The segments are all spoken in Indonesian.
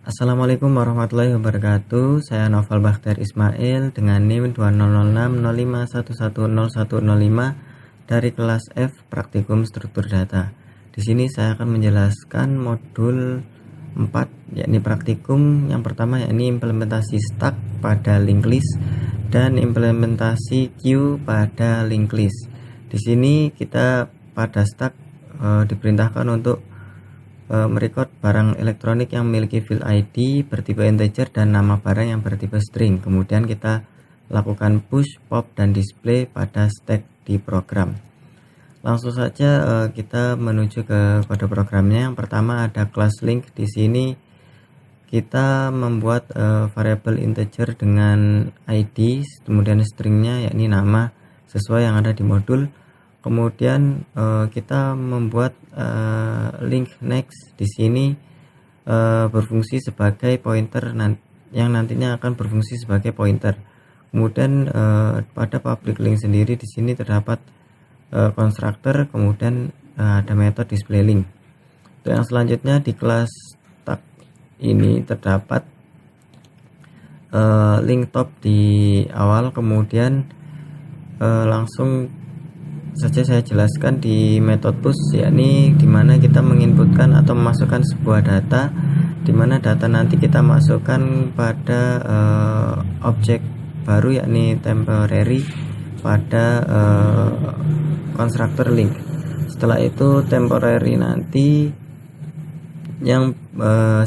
Assalamualaikum warahmatullahi wabarakatuh. Saya Noval Bakhtiar Ismail dengan NIM 20060511010105 dari kelas F Praktikum Struktur Data. Di sini saya akan menjelaskan modul 4 yakni praktikum yang pertama yakni implementasi stack pada linked list dan implementasi queue pada linked list. Di sini kita pada stack diperintahkan untuk merecord barang elektronik yang memiliki field ID bertipe integer dan nama barang yang bertipe string. Kemudian kita lakukan push, pop, dan display pada stack di program. Langsung saja kita menuju ke kode programnya. Yang pertama ada class link. Di sini kita membuat variabel integer dengan ID, kemudian stringnya yakni nama sesuai yang ada di modul. Kemudian kita membuat link next. Di sini berfungsi sebagai pointer yang nantinya akan berfungsi sebagai pointer. Kemudian pada public link sendiri di sini terdapat konstruktor, kemudian ada metode display link. Untuk yang selanjutnya di kelas stack ini terdapat link top di awal, kemudian langsung saja saya jelaskan di metode push, yakni dimana kita menginputkan atau memasukkan sebuah data, dimana data nanti kita masukkan pada objek baru yakni temporary pada konstruktor link. Setelah itu temporary nanti yang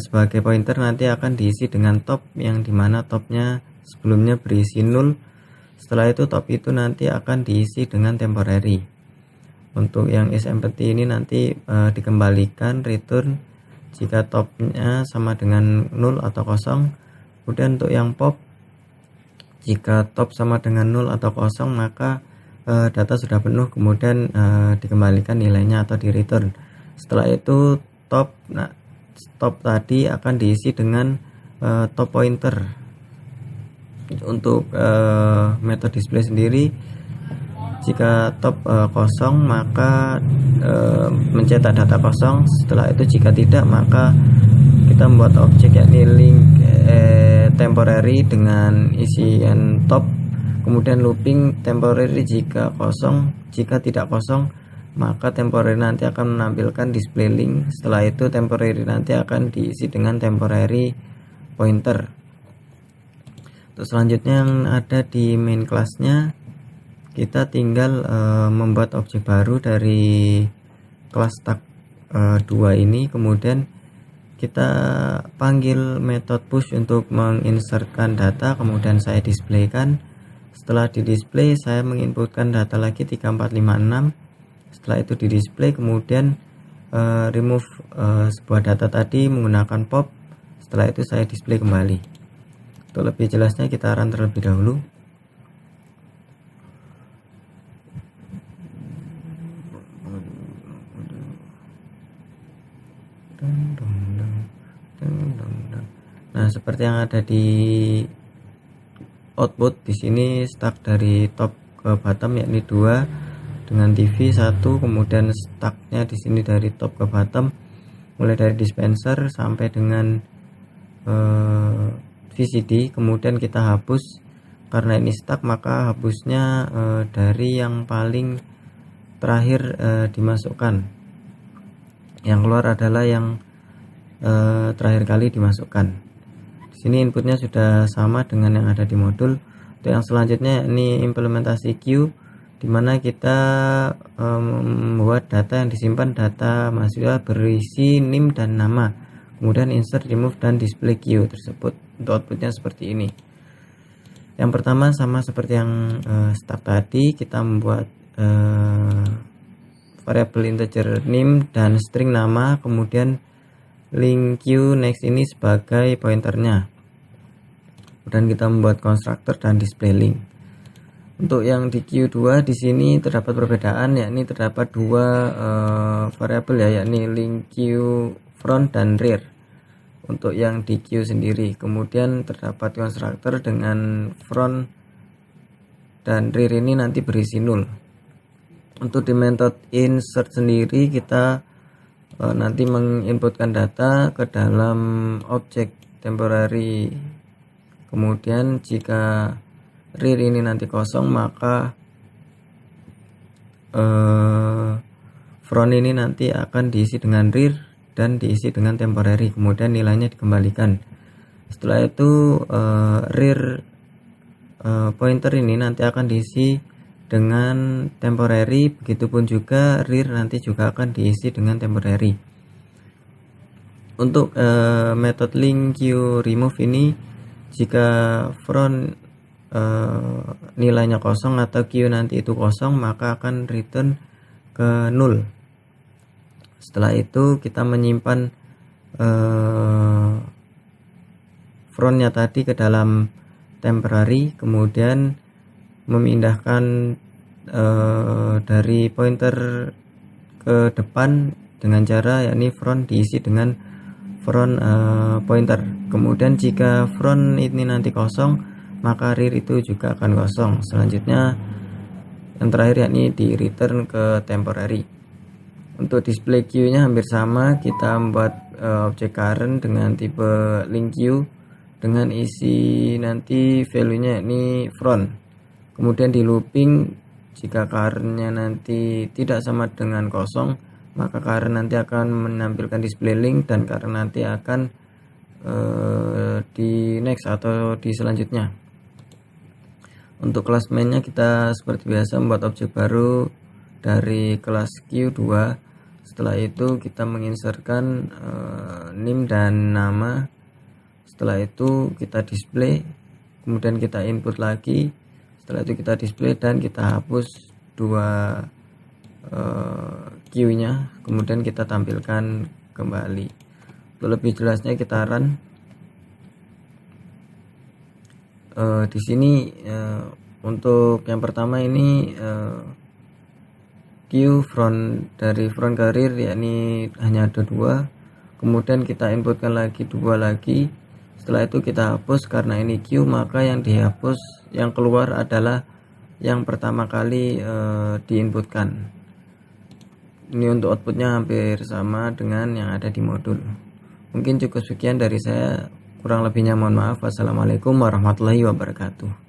sebagai pointer nanti akan diisi dengan top, yang dimana topnya sebelumnya berisi 0. Setelah itu top itu nanti akan diisi dengan temporary. Untuk yang isEmpty ini nanti dikembalikan return jika topnya sama dengan 0 atau kosong. Kemudian untuk yang pop, jika top sama dengan 0 atau kosong maka data sudah penuh, kemudian dikembalikan nilainya atau di return. Setelah itu top tadi akan diisi dengan top pointer. Untuk metode display sendiri, jika top kosong maka mencetak data kosong. Setelah itu jika tidak maka kita membuat objek yakni link temporary dengan isian top, kemudian looping temporary jika kosong. Jika tidak kosong maka temporary nanti akan menampilkan display link. Setelah itu temporary nanti akan diisi dengan temporary pointer. Untuk selanjutnya yang ada di main kelasnya, kita tinggal membuat objek baru dari kelas stack 2 ini. Kemudian kita panggil metode push untuk menginsertkan data, kemudian saya displaykan. Setelah di display saya menginputkan data lagi 3456. Setelah itu di display, kemudian remove sebuah data tadi menggunakan pop. Setelah itu saya display kembali. Untuk lebih jelasnya kita run terlebih dahulu. Nah, seperti yang ada di output di sini stack dari top ke bottom yakni 2 dengan TV 1, kemudian stacknya di sini dari top ke bottom mulai dari dispenser sampai dengan VCD. Kemudian kita hapus karena ini stack, maka hapusnya dari yang paling terakhir dimasukkan, yang keluar adalah yang terakhir kali dimasukkan. Di sini inputnya sudah sama dengan yang ada di modul. Untuk yang selanjutnya ini implementasi queue, dimana kita membuat data yang disimpan, data mahasiswa berisi NIM dan nama, kemudian insert, remove, dan display queue tersebut. Untuk outputnya seperti ini. Yang pertama sama seperti yang start tadi, kita membuat variabel integer NIM dan string nama, kemudian link queue next ini sebagai pointernya. Kemudian kita membuat konstruktor dan display link. Untuk yang di Q2 di sini terdapat perbedaan, yakni terdapat dua variabel ya, yakni link queue front dan rear. Untuk yang di queue sendiri, kemudian terdapat konstruktor dengan front dan rear ini nanti berisi 0. Untuk di metode insert sendiri kita nanti menginputkan data ke dalam objek temporary. Kemudian jika rear ini nanti kosong, maka front ini nanti akan diisi dengan rear dan diisi dengan temporary, kemudian nilainya dikembalikan. Setelah itu rear pointer ini nanti akan diisi dengan temporary, begitupun juga rear nanti juga akan diisi dengan temporary. Untuk method link queue remove ini, jika front nilainya kosong atau queue nanti itu kosong, maka akan return ke 0. Setelah itu kita menyimpan frontnya tadi ke dalam temporary, kemudian memindahkan dari pointer ke depan dengan cara yakni front diisi dengan front pointer. Kemudian jika front ini nanti kosong, maka rear itu juga akan kosong. Selanjutnya yang terakhir yakni di return ke temporary. Untuk display queue nya hampir sama, kita membuat objek current dengan tipe link queue dengan isi nanti value nya yakni front. Kemudian di looping, jika current-nya nanti tidak sama dengan kosong, maka current nanti akan menampilkan display link dan current nanti akan di next atau di selanjutnya. Untuk kelas mainnya kita seperti biasa membuat objek baru dari kelas Q2. Setelah itu kita menginsertkan name dan nama. Setelah itu kita display, kemudian kita input lagi. Setelah itu kita display dan kita hapus dua Q nya, kemudian kita tampilkan kembali. Untuk lebih jelasnya kita run. Di sini untuk yang pertama ini queue front dari front ke rear yakni hanya ada 2, kemudian kita inputkan lagi 2 lagi. Setelah itu kita hapus, karena ini queue maka yang dihapus, yang keluar adalah yang pertama kali diinputkan. Ini untuk outputnya hampir sama dengan yang ada di modul. Mungkin cukup sekian dari saya. Kurang lebihnya mohon maaf. Wassalamualaikum warahmatullahi wabarakatuh.